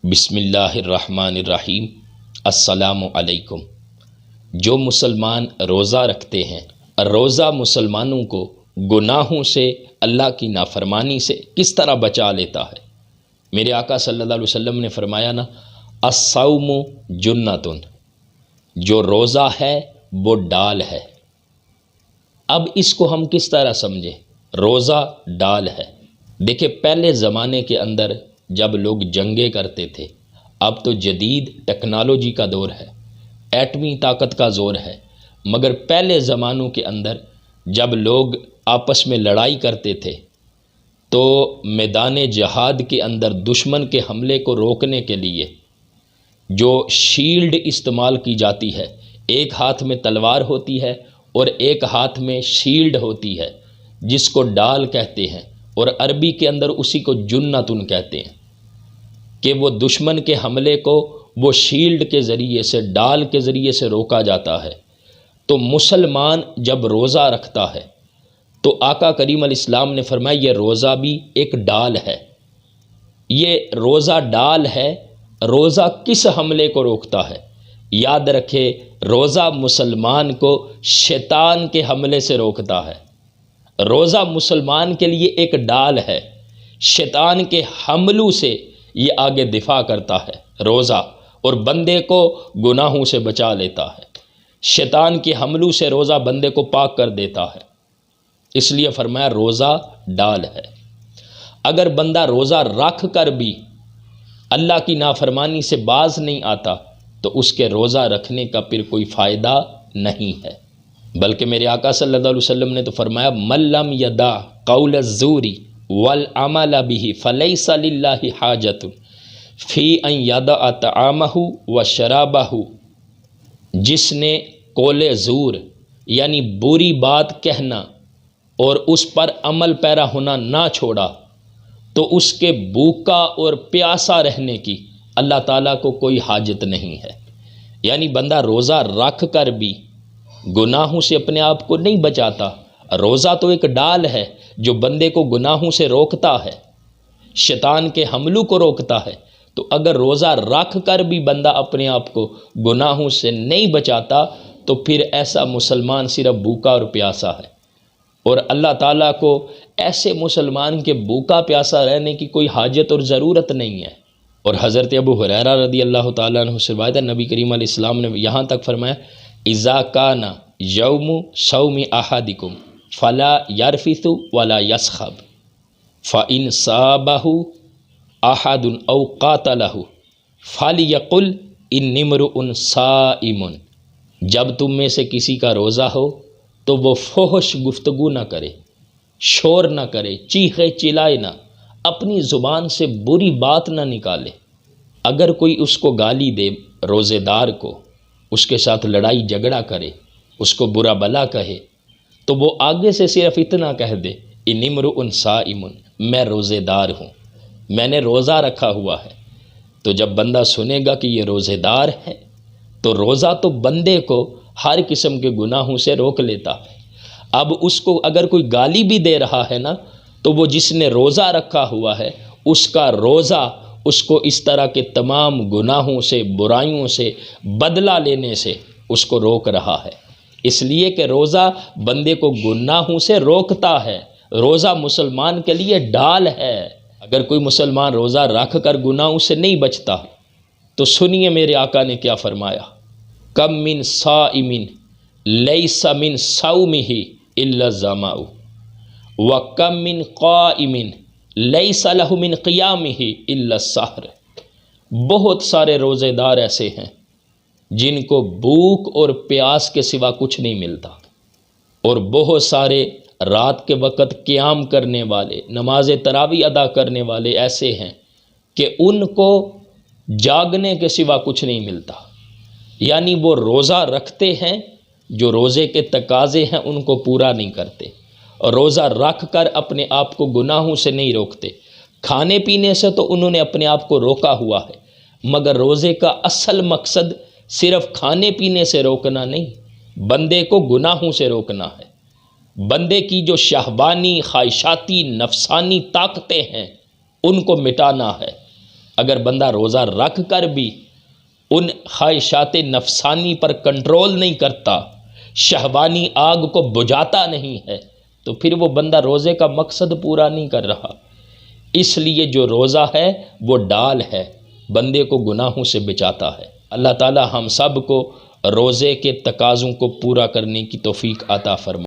بسم اللہ الرحمن الرحیم۔ السلام علیکم۔ جو مسلمان روزہ رکھتے ہیں، روزہ مسلمانوں کو گناہوں سے، اللہ کی نافرمانی سے کس طرح بچا لیتا ہے۔ میرے آقا صلی اللہ علیہ وسلم نے فرمایا نا، الصوم جنتن، جو روزہ ہے وہ ڈال ہے۔ اب اس کو ہم کس طرح سمجھیں؟ روزہ ڈال ہے۔ دیکھیں، پہلے زمانے کے اندر جب لوگ جنگیں کرتے تھے، اب تو جدید ٹیکنالوجی کا دور ہے، ایٹمی طاقت کا زور ہے، مگر پہلے زمانوں کے اندر جب لوگ آپس میں لڑائی کرتے تھے تو میدان جہاد کے اندر دشمن کے حملے کو روکنے کے لیے جو شیلڈ استعمال کی جاتی ہے، ایک ہاتھ میں تلوار ہوتی ہے اور ایک ہاتھ میں شیلڈ ہوتی ہے، جس کو ڈال کہتے ہیں، اور عربی کے اندر اسی کو جنتن کہتے ہیں، کہ وہ دشمن کے حملے کو وہ شیلڈ کے ذریعے سے، ڈال کے ذریعے سے روکا جاتا ہے۔ تو مسلمان جب روزہ رکھتا ہے تو آقا کریم علیہ السلام نے فرمایا یہ روزہ بھی ایک ڈال ہے۔ یہ روزہ ڈال ہے۔ روزہ کس حملے کو روکتا ہے؟ یاد رکھے، روزہ مسلمان کو شیطان کے حملے سے روکتا ہے۔ روزہ مسلمان کے لیے ایک ڈال ہے، شیطان کے حملوں سے یہ آگے دفاع کرتا ہے روزہ، اور بندے کو گناہوں سے بچا لیتا ہے۔ شیطان کے حملوں سے روزہ بندے کو پاک کر دیتا ہے، اس لیے فرمایا روزہ ڈال ہے۔ اگر بندہ روزہ رکھ کر بھی اللہ کی نافرمانی سے باز نہیں آتا تو اس کے روزہ رکھنے کا پھر کوئی فائدہ نہیں ہے، بلکہ میرے آقا صلی اللہ علیہ وسلم نے تو فرمایا من لم یدع قول الزور والعمل به فلیس للہ حاجۃ فی ان یدع طعامہ وشرابہ، جس نے قول زور یعنی بری بات کہنا اور اس پر عمل پیرا ہونا نہ چھوڑا تو اس کے بھوکا اور پیاسا رہنے کی اللہ تعالیٰ کو کوئی حاجت نہیں ہے۔ یعنی بندہ روزہ رکھ کر بھی گناہوں سے اپنے آپ کو نہیں بچاتا۔ روزہ تو ایک ڈال ہے جو بندے کو گناہوں سے روکتا ہے، شیطان کے حملوں کو روکتا ہے۔ تو اگر روزہ رکھ کر بھی بندہ اپنے آپ کو گناہوں سے نہیں بچاتا تو پھر ایسا مسلمان صرف بھوکا اور پیاسا ہے، اور اللہ تعالیٰ کو ایسے مسلمان کے بھوکا پیاسا رہنے کی کوئی حاجت اور ضرورت نہیں ہے۔ اور حضرت ابو ہریرہ رضی اللہ تعالیٰ عنہ سے روایت ہے، نبی کریم علیہ السلام نے یہاں تک فرمایا، اذا کان یوم صوم احدکم فلا یرفث ولا یسخب فان صابہ احد او قاتلہ فلیقل انی امرؤ صائم۔ جب تم میں سے کسی کا روزہ ہو تو وہ فحش گفتگو نہ کرے، شور نہ کرے، چیخے چلائے نہ، اپنی زبان سے بری بات نہ نکالے۔ اگر کوئی اس کو گالی دے، روزے دار کو، اس کے ساتھ لڑائی جھگڑا کرے، اس کو برا بلا کہے، تو وہ آگے سے صرف اتنا کہہ دے، انی امرؤ صائم، میں روزے دار ہوں، میں نے روزہ رکھا ہوا ہے۔ تو جب بندہ سنے گا کہ یہ روزے دار ہے تو روزہ تو بندے کو ہر قسم کے گناہوں سے روک لیتا ہے۔ اب اس کو اگر کوئی گالی بھی دے رہا ہے نا، تو وہ جس نے روزہ رکھا ہوا ہے اس کا روزہ اس کو اس طرح کے تمام گناہوں سے، برائیوں سے، بدلہ لینے سے اس کو روک رہا ہے، اس لیے کہ روزہ بندے کو گناہوں سے روکتا ہے۔ روزہ مسلمان کے لیے ڈال ہے۔ اگر کوئی مسلمان روزہ رکھ کر گناہوں سے نہیں بچتا تو سنیے میرے آقا نے کیا فرمایا، کم من صائم لیس من صومہ الا الظمأ وکم من قائم لیس لہ من قیامہ الا السحر۔ بہت سارے روزے دار ایسے ہیں جن کو بھوک اور پیاس کے سوا کچھ نہیں ملتا، اور بہت سارے رات کے وقت قیام کرنے والے، نماز تراویح ادا کرنے والے ایسے ہیں کہ ان کو جاگنے کے سوا کچھ نہیں ملتا۔ یعنی وہ روزہ رکھتے ہیں، جو روزے کے تقاضے ہیں ان کو پورا نہیں کرتے، اور روزہ رکھ کر اپنے آپ کو گناہوں سے نہیں روکتے۔ کھانے پینے سے تو انہوں نے اپنے آپ کو روکا ہوا ہے، مگر روزے کا اصل مقصد صرف کھانے پینے سے روکنا نہیں، بندے کو گناہوں سے روکنا ہے۔ بندے کی جو شہوانی، خواہشاتی، نفسانی طاقتیں ہیں ان کو مٹانا ہے۔ اگر بندہ روزہ رکھ کر بھی ان خواہشات نفسانی پر کنٹرول نہیں کرتا، شہوانی آگ کو بجھاتا نہیں ہے، تو پھر وہ بندہ روزے کا مقصد پورا نہیں کر رہا۔ اس لیے جو روزہ ہے وہ ڈال ہے، بندے کو گناہوں سے بچاتا ہے۔ اللہ تعالی ہم سب کو روزے کے تقاضوں کو پورا کرنے کی توفیق عطا فرمائے۔